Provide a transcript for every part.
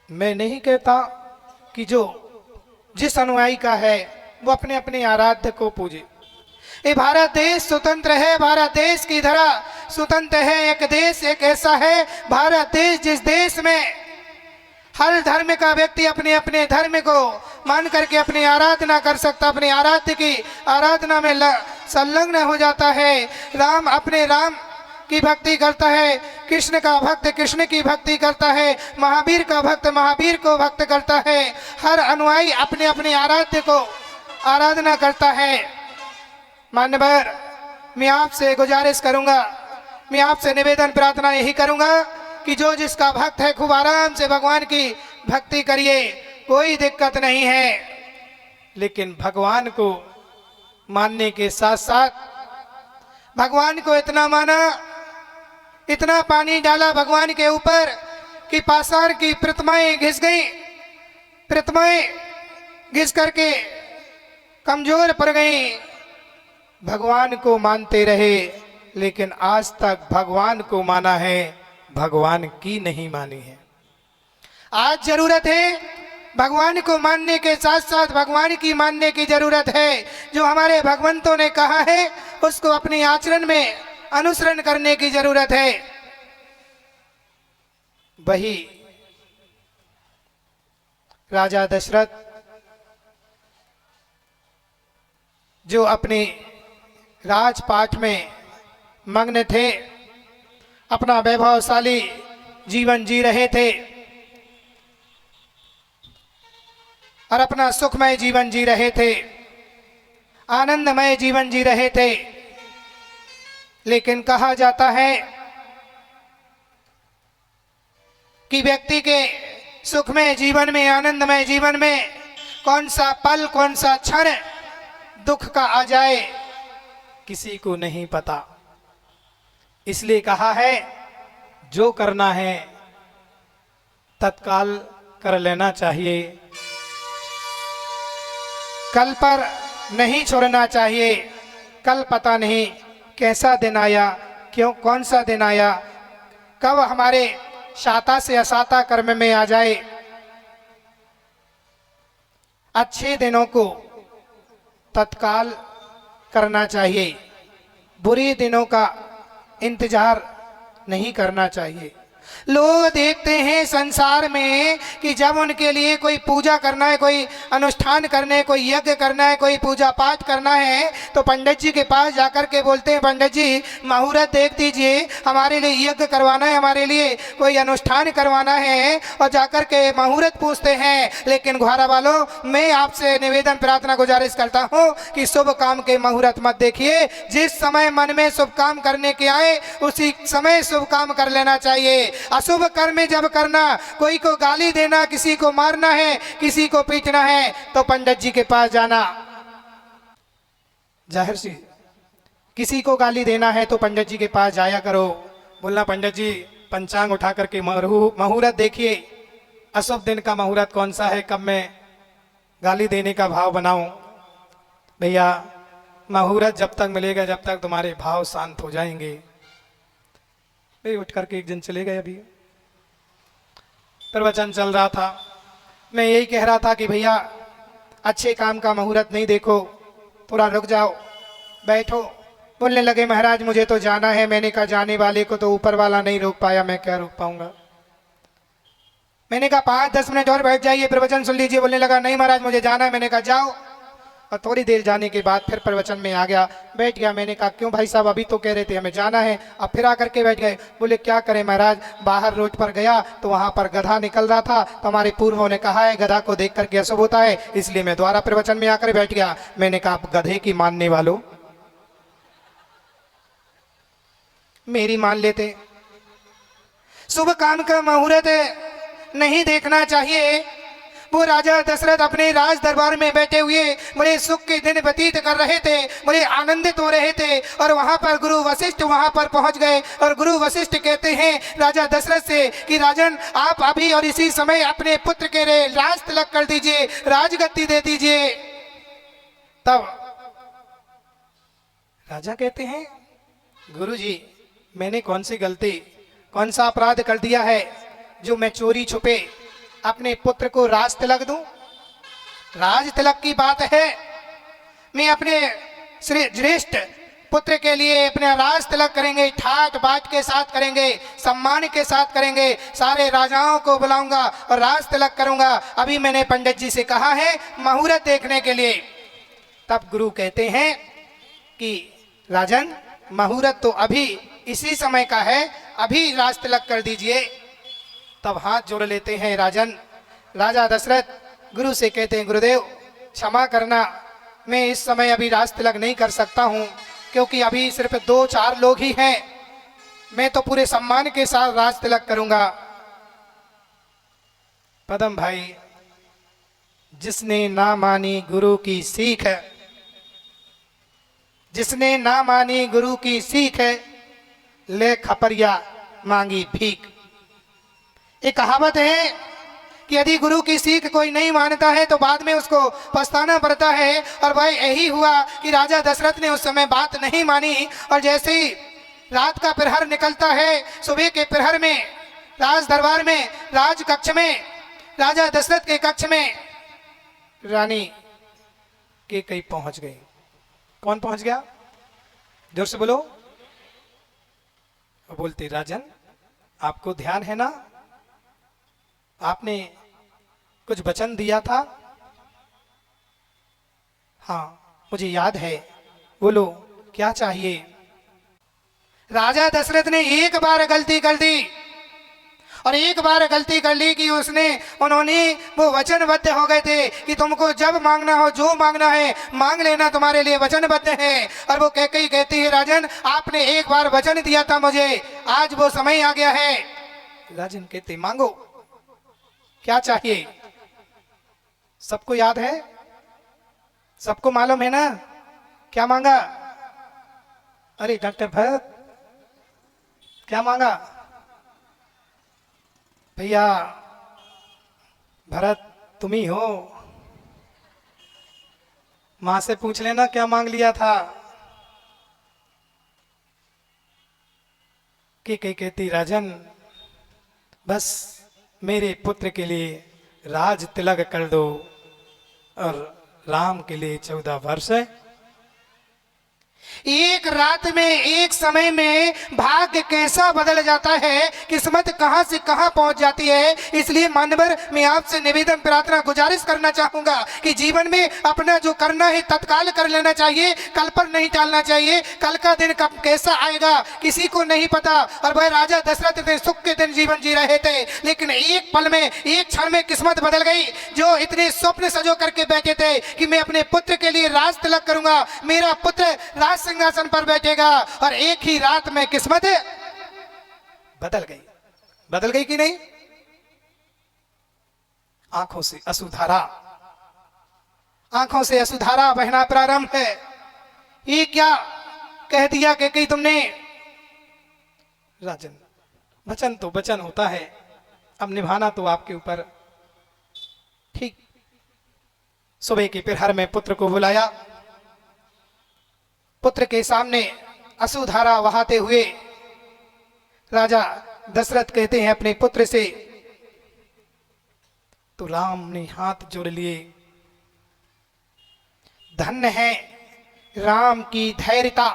मैं नहीं कहता कि जो जिस अनुयायी का है वो अपने अपने आराध्य को पूजे। ये भारत देश स्वतंत्र है, भारत देश की धरा स्वतंत्र है। एक देश एक ऐसा है भारत देश जिस देश में हर धर्म का व्यक्ति अपने अपने धर्म को मान करके अपनी आराधना कर सकता, अपने आराध्य की आराधना में संलग्न हो जाता है। राम अपने राम की भक्ति करता है, कृष्ण का भक्त कृष्ण की भक्ति करता है, महावीर का भक्त महावीर को भक्त करता है। हर अनुयायी अपने अपने आराध्य को आराधना करता है। मान्यवर, मैं आपसे गुजारिश करूंगा, मैं आपसे निवेदन प्रार्थना यही करूंगा कि जो जिसका भक्त है खूब आराम से भगवान की भक्ति करिए, कोई दिक्कत नहीं है। लेकिन भगवान को मानने के साथ साथ भगवान को इतना माना, इतना पानी डाला भगवान के ऊपर कि पाषाण की प्रतिमाएं घिस गई, प्रतिमाएं घिस करके कमजोर पड़ गई। भगवान को मानते रहे लेकिन आज तक भगवान को माना है, भगवान की नहीं मानी है। आज जरूरत है भगवान को मानने के साथ साथ भगवान की मानने की जरूरत है। जो हमारे भगवंतों ने कहा है उसको अपने आचरण में अनुसरण करने की जरूरत है। वही राजा दशरथ जो अपने राजपाट में मग्न थे, अपना वैभवशाली जीवन जी रहे थे और अपना सुखमय जीवन जी रहे थे, आनंदमय जीवन जी रहे थे। लेकिन कहा जाता है कि व्यक्ति के सुखमय जीवन में, आनंदमय जीवन में कौन सा पल, कौन सा क्षण दुख का आ जाए किसी को नहीं पता। इसलिए कहा है जो करना है तत्काल कर लेना चाहिए, कल पर नहीं छोड़ना चाहिए। कल पता नहीं कैसा दिन आया, क्यों कौन सा दिन आया, कब हमारे शाता से असाता कर्म में आ जाए। अच्छे दिनों को तत्काल करना चाहिए, बुरे दिनों का इंतजार नहीं करना चाहिए। लोग देखते हैं संसार में कि जब उनके लिए कोई पूजा करना है, कोई अनुष्ठान करना है, कोई यज्ञ करना है, कोई पूजा पाठ करना है, तो पंडित जी के पास जाकर के बोलते हैं पंडित जी मुहूर्त देख दीजिए, हमारे लिए यज्ञ करवाना है, हमारे लिए कोई अनुष्ठान करवाना है, और जाकर के मुहूर्त पूछते हैं। लेकिन घोड़ा वालों, मैं आपसे निवेदन प्रार्थना गुजारिश करता हूँ कि शुभ काम के मुहूर्त मत देखिए। जिस समय मन में शुभ काम करने के आए उसी समय शुभ काम कर लेना चाहिए। अशुभ कर्म जब करना, कोई को गाली देना, किसी को मारना है, किसी को पीटना है, तो पंडित जी के पास जाना। जाहिर सी किसी को गाली देना है तो पंडित जी के पास जाया करो, बोलना पंडित जी पंचांग उठा करके मुहूर्त देखिए, अशुभ दिन का मुहूर्त कौन सा है, कब मैं गाली देने का भाव बनाऊं। भैया मुहूर्त जब तक मिलेगा जब तक तुम्हारे भाव शांत हो जाएंगे। उठ करके एक दिन चले गए। अभी प्रवचन चल रहा था, मैं यही कह रहा था कि भैया अच्छे काम का मुहूर्त नहीं देखो, थोड़ा रुक जाओ, बैठो। बोलने लगे महाराज मुझे तो जाना है। मैंने कहा जाने वाले को तो ऊपर वाला नहीं रोक पाया, मैं क्या रोक पाऊंगा। मैंने कहा 5-10 मिनट और बैठ जाइए, प्रवचन सुन लीजिए। बोलने लगा नहीं महाराज मुझे जाना है। मैंने कहा जाओ। और थोड़ी देर जाने के बाद फिर प्रवचन में आ गया, बैठ गया। मैंने कहा क्यों भाई साहब, अभी तो कह रहे थे हमें जाना है। अब फिर आकर के बैठ गए। बोले क्या करें महाराज, बाहर रोड पर गया तो वहां पर गधा निकल रहा था, तो हमारे पूर्वों ने कहा है गधा को देख करके अशुभ होता है, इसलिए मैं दोबारा प्रवचन में आकर बैठ गया। मैंने कहा आप गधे की मानने वालों मेरी मान लेते। शुभ काम का मुहूर्त नहीं देखना चाहिए। वो राजा दशरथ अपने राज दरबार में बैठे हुए बड़े सुख के दिन व्यतीत कर रहे थे, बड़े आनंदित हो रहे थे। और वहां पर गुरु वशिष्ठ वहां पर पहुंच गए और गुरु वशिष्ठ कहते हैं राजा दशरथ से कि राजन आप अभी और इसी समय अपने पुत्र के राज तिलक कर दीजिए, राजगद्दी दे दीजिए। तब राजा कहते हैं गुरुजी मैंने कौन सी गलती, कौन सा अपराध कर दिया है जो मैं चोरी छुपे अपने पुत्र को राज तिलक दूं? राज तिलक की बात है, मैं अपने श्रेष्ठ पुत्र के लिए अपना राज तिलक करेंगे, ठाट बाट के साथ करेंगे, सम्मान के साथ करेंगे, सारे राजाओं को बुलाऊंगा और राज तिलक करूंगा। अभी मैंने पंडित जी से कहा है मुहूर्त देखने के लिए। तब गुरु कहते हैं कि राजन, मुहूर्त तो अभी इसी समय का है, अभी राज तिलक कर दीजिए। तब हाथ जोड़ लेते हैं राजन। राजा दशरथ गुरु से कहते हैं, गुरुदेव क्षमा करना, मैं इस समय अभी राज तिलक नहीं कर सकता हूँ, क्योंकि अभी सिर्फ 2-4 लोग ही हैं। मैं तो पूरे सम्मान के साथ राज तिलक करूंगा। पदम भाई, जिसने ना मानी गुरु की सीख, जिसने ना मानी गुरु की सीख, ले खपरिया मांगी भीख। एक कहावत है कि यदि गुरु की सीख कोई नहीं मानता है तो बाद में उसको पछताना पड़ता है। और भाई यही हुआ कि राजा दशरथ ने उस समय बात नहीं मानी, और जैसे ही रात का प्रहर निकलता है, सुबह के प्रहर में राज दरबार में, राज कक्ष में, राजा दशरथ के कक्ष में रानी के कई पहुंच गई। कौन पहुंच गया? जोर से बोलो। बोलते, राजन आपको ध्यान है ना, आपने कुछ वचन दिया था? हाँ मुझे याद है, बोलो क्या चाहिए? राजा दशरथ ने एक बार गलती कर दी, और एक बार गलती कर ली कि उन्होंने वो वचनबद्ध हो गए थे कि तुमको जब मांगना हो, जो मांगना है मांग लेना, तुम्हारे लिए वचनबद्ध है। और वो कहती है, राजन आपने एक बार वचन दिया था मुझे, आज वो समय आ गया है। राजन कहते, मांगो क्या चाहिए? सबको याद है, सबको मालूम है ना क्या मांगा? अरे डॉक्टर भरत, क्या मांगा? भैया भरत तुम ही हो, मां से पूछ लेना क्या मांग लिया था। कि कहती, राजन बस मेरे पुत्र के लिए राज तिलक कर दो, और राम के लिए 14 वर्ष। एक रात में, एक समय में भाग्य कैसा बदल जाता है, किस्मत कहां से कहां पहुंच जाती है। इसलिए मानवर, मैं आपसे निवेदन प्रार्थना गुजारिश करना चाहूंगा कि जीवन में अपना जो करना है तत्काल कर लेना चाहिए, कल पर नहीं टालना चाहिए। कल का दिन कब कैसा आएगा किसी को नहीं पता। और वह राजा दशरथ ने सुख के दिन जीवन जी रहे थे, लेकिन एक पल में, एक क्षण में किस्मत बदल गई। जो इतने स्वप्न सजो करके बैठे थे कि मैं अपने पुत्र के लिए राज तिलक करूंगा, मेरा पुत्र राज सिंहासन पर बैठेगा, और एक ही रात में किस्मत बदल गई। बदल गई कि नहीं? आंखों से अश्रुधारा, आंखों से अश्रुधारा बहना प्रारंभ है। ये क्या कह दिया कि कहीं तुमने? राजन वचन तो वचन होता है, अब निभाना तो आपके ऊपर। ठीक सुबह के प्रहर में पुत्र को बुलाया। पुत्र के सामने अश्रुधारा बहाते हुए राजा दशरथ कहते हैं अपने पुत्र से, तो राम ने हाथ जोड़ लिए। धन्य है राम की धैर्यता,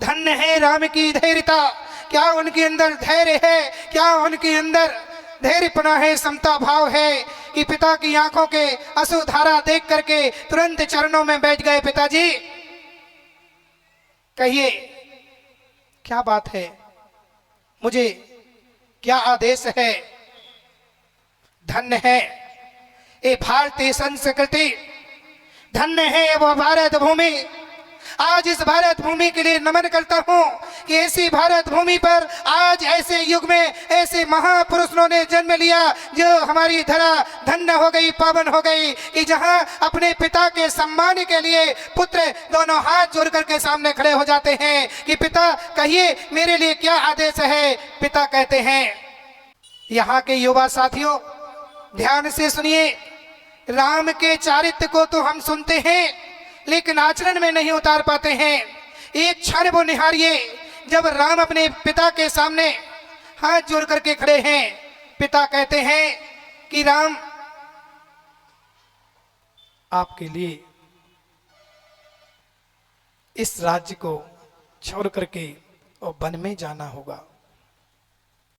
धन्य है राम की धैर्यता। क्या उनके अंदर धैर्य है, क्या उनके अंदर धैर्यपना है, समता भाव है कि पिता की आंखों के अश्रुधारा देख करके तुरंत चरणों में बैठ गए। पिताजी कहिए क्या बात है, मुझे क्या आदेश है? धन्य है ये भारतीय संस्कृति, धन्य है वो भारत भूमि। आज इस भारत भूमि के लिए नमन करता हूं कि ऐसी भारत भूमि पर आज ऐसे युग में ऐसे महापुरुषों ने जन्म लिया, जो हमारी धरा धन्य हो गई, पावन हो गई, कि जहां अपने पिता के सम्मान के लिए पुत्र दोनों हाथ जोड़ करके सामने खड़े हो जाते हैं कि पिता कहिए मेरे लिए क्या आदेश है। पिता कहते हैं, यहाँ के युवा साथियों ध्यान से सुनिए, राम के चारित्र को तो हम सुनते हैं लेकिन आचरण में नहीं उतार पाते हैं। एक क्षण वो निहारिए, जब राम अपने पिता के सामने हाथ जोड़ करके खड़े हैं, पिता कहते हैं कि राम आपके लिए इस राज्य को छोड़ करके और वन में जाना होगा।